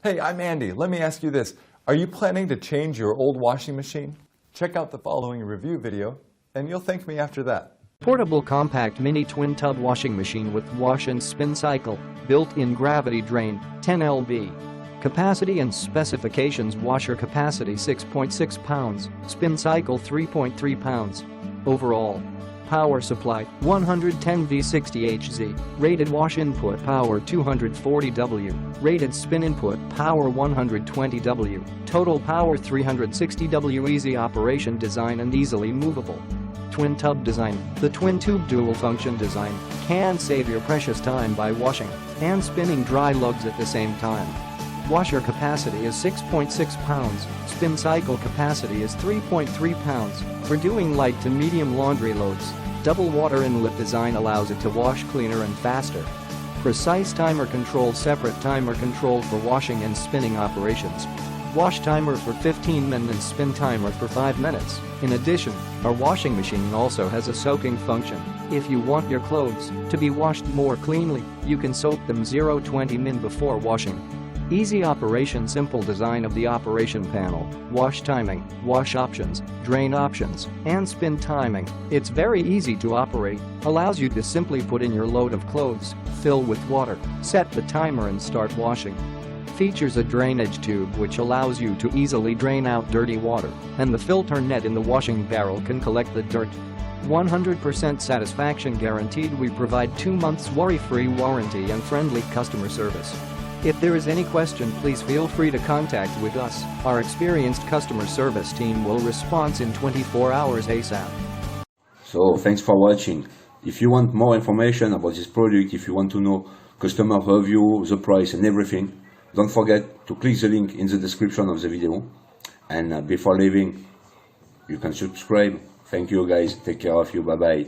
Hey, I'm Andy. Let me ask you this. Are you planning to change your old washing machine? Check out the following review video, and you'll thank me after that. Portable compact mini twin tub washing machine with wash and spin cycle, built-in gravity drain, 10 lb. Capacity and specifications: washer capacity 6.6 pounds, spin cycle 3.3 pounds. Overall power supply 110 V60Hz, rated wash input power 240 W, rated spin input power 120 W, total power 360 W. Easy operation design and easily movable. Twin tub design. The twin tube dual function design can save your precious time by washing and spinning dry lugs at the same time. Washer capacity is 6.6 pounds, spin cycle capacity is 3.3 pounds. For doing light to medium laundry loads, double water inlet design allows it to wash cleaner and faster. Precise timer control. Separate timer control for washing and spinning operations. Wash timer for 15 minutes and spin timer for 5 minutes. In addition, our washing machine also has a soaking function. If you want your clothes to be washed more cleanly, you can soak them 0-20 min before washing. Easy operation. Simple design of the operation panel, wash timing, wash options, drain options, and spin timing. It's very easy to operate, allows you to simply put in your load of clothes, fill with water, set the timer and start washing. Features a drainage tube which allows you to easily drain out dirty water, and the filter net in the washing barrel can collect the dirt. 100% satisfaction guaranteed. We provide 2 months worry-free warranty and friendly customer service. If there is any question, please feel free to contact with us. Our experienced customer service team will respond in 24 hours ASAP. So thanks for watching. If you want more information about this product, if you want to know customer review, the price and everything, don't forget to click the link in the description of the video. And before leaving, you can subscribe. Thank you guys. Take care of you. Bye bye.